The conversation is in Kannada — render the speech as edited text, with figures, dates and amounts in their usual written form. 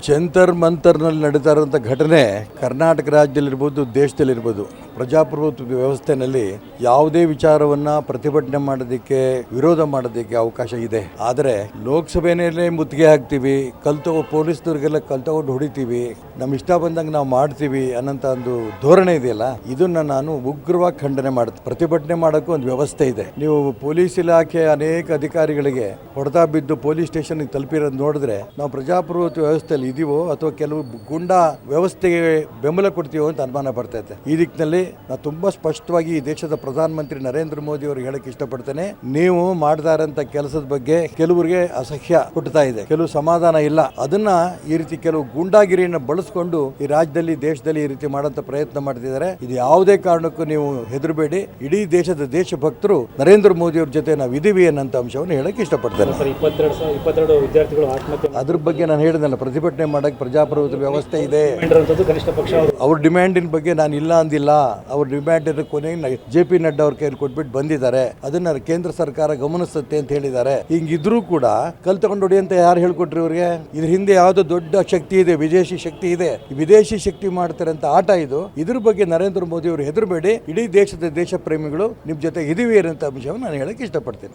ಜಂತರ್ ಮಂತರ್ನಲ್ಲಿ ನಡೀತಾ ಇರುವಂಥ ಘಟನೆ ಕರ್ನಾಟಕ ರಾಜ್ಯದಲ್ಲಿರ್ಬೋದು, ದೇಶದಲ್ಲಿರ್ಬೋದು, ಪ್ರಜಾಪ್ರಭುತ್ವ ವ್ಯವಸ್ಥೆಯಲ್ಲಿ ಯಾವುದೇ ವಿಚಾರವನ್ನು ಪ್ರತಿಭಟನೆ ಮಾಡೋದಕ್ಕೆ, ವಿರೋಧ ಮಾಡೋದಕ್ಕೆ ಅವಕಾಶ ಇದೆ. ಆದರೆ ಲೋಕಸಭೆಯಲ್ಲೇ ಮುತ್ತಿಗೆ ಹಾಕ್ತೀವಿ, ಪೊಲೀಸ್ನವ್ರಿಗೆಲ್ಲ ಕಲ್ತಗೊಂಡು ಹೊಡಿತೀವಿ, ನಮ್ಮ ಇಷ್ಟ ಬಂದಂಗೆ ನಾವು ಮಾಡ್ತೀವಿ ಅನ್ನೋಂಥ ಒಂದು ಧೋರಣೆ ಇದೆಯಲ್ಲ, ಇದನ್ನು ನಾನು ಉಗ್ರವಾಗಿ ಖಂಡನೆ ಮಾಡ್ತೀನಿ. ಪ್ರತಿಭಟನೆ ಮಾಡೋಕ್ಕೂ ಒಂದು ವ್ಯವಸ್ಥೆ ಇದೆ. ನೀವು ಪೊಲೀಸ್ ಇಲಾಖೆ ಅನೇಕ ಅಧಿಕಾರಿಗಳಿಗೆ ಹೊಡೆತ ಬಿದ್ದು ಪೊಲೀಸ್ ಸ್ಟೇಷನ್ಗೆ ತಲುಪಿರೋದು ನೋಡಿದ್ರೆ ನಾವು ಪ್ರಜಾಪ್ರಭುತ್ವ ವ್ಯವಸ್ಥೆಯಲ್ಲಿ ಇದೀವೋ ಅಥವಾ ಕೆಲವು ಗುಂಡಾ ವ್ಯವಸ್ಥೆಗೆ ಬೆಂಬಲ ಕೊಡ್ತೀವೋ ಅಂತ ಅನುಮಾನ ಬರ್ತೈತೆ. ಈ ದಿಕ್ಕಿನಲ್ಲಿ ನಾನು ತುಂಬಾ ಸ್ಪಷ್ಟವಾಗಿ ಈ ದೇಶದ ಪ್ರಧಾನಮಂತ್ರಿ ನರೇಂದ್ರ ಮೋದಿ ಅವರಿಗೆ ಹೇಳಕ್ಕೆ ಇಷ್ಟಪಡ್ತೇನೆ. ನೀವು ಮಾಡ್ತಾ ಇರೋಂಥ ಕೆಲಸದ ಬಗ್ಗೆ ಕೆಲವರಿಗೆ ಅಸಹ್ಯ ಹುಟ್ಟುತ್ತಾ ಇದೆ, ಕೆಲವು ಸಮಾಧಾನ ಇಲ್ಲ. ಅದನ್ನ ಈ ರೀತಿ ಕೆಲವು ಗೂಂಡಾಗಿರಿಯನ್ನು ಬಳಸ್ಕೊಂಡು ಈ ರಾಜ್ಯದಲ್ಲಿ, ದೇಶದಲ್ಲಿ ಈ ರೀತಿ ಮಾಡೋಂಥ ಪ್ರಯತ್ನ ಮಾಡ್ತಿದ್ದಾರೆ. ಇದು ಯಾವುದೇ ಕಾರಣಕ್ಕೂ ನೀವು ಹೆದರಬೇಡಿ. ಇಡೀ ದೇಶದ ದೇಶಭಕ್ತರು ನರೇಂದ್ರ ಮೋದಿ ಅವ್ರ ಜೊತೆ ನಾವು ಇದೀವಿ ಅನ್ನೋಂಥ ಅಂಶವನ್ನು ಹೇಳಕ್ಕೆ ಇಷ್ಟಪಡ್ತೇನೆ. 22 ವಿದ್ಯಾರ್ಥಿಗಳು ಆತ್ಮಹತ್ಯೆ, ಅದ್ರ ಬಗ್ಗೆ ನಾನು ಹೇಳಿದ್ನಲ್ಲ, ಪ್ರತಿಭಟನೆ ಮಾಡಕ್ಕೆ ಪ್ರಜಾಪ್ರಭುತ್ವ ವ್ಯವಸ್ಥೆ ಇದೆ. ಕನಿಷ್ಠ ಪಕ್ಷ ಅವ್ರ ಡಿಮ್ಯಾಂಡಿನ ಬಗ್ಗೆ ನಾನು ಇಲ್ಲ ಅಂದಿಲ್ಲ. ಅವ್ರ ಡಿಮ್ಯಾಂಡ್ ಕೊನೆಗೆ JP ನಡ್ಡಾ ಅವ್ರ ಕೈಯಲ್ಲಿ ಕೊಟ್ಬಿಟ್ಟು ಬಂದಿದ್ದಾರೆ. ಅದನ್ನ ಕೇಂದ್ರ ಸರ್ಕಾರ ಗಮನಿಸುತ್ತೆ ಅಂತ ಹೇಳಿದ್ದಾರೆ. ಹಿಂಗಿದ್ರೂ ಕೂಡ ಕಲ್ ತಗೊಂಡು ಹೊಡಿ ಅಂತ ಯಾರು ಹೇಳ್ಕೊಟ್ರಿ ಅವ್ರಿಗೆ? ಇದ್ರ ಹಿಂದೆ ಯಾವುದೋ ದೊಡ್ಡ ಶಕ್ತಿ ಇದೆ, ವಿದೇಶಿ ಶಕ್ತಿ ಇದೆ. ವಿದೇಶಿ ಶಕ್ತಿ ಮಾಡ್ತಾರೆ ಅಂತ ಆಟ ಇದು. ಇದ್ರ ಬಗ್ಗೆ ನರೇಂದ್ರ ಮೋದಿ ಅವರು ಹೆದರಬೇಡಿ. ಇಡೀ ದೇಶದ ದೇಶ ಪ್ರೇಮಿಗಳು ನಿಮ್ ಜೊತೆ ಇದೀವಿ ಅನ್ನೋ ಅಂಶವನ್ನು ನಾನು ಹೇಳಕ್ ಇಷ್ಟಪಡ್ತೀನಿ.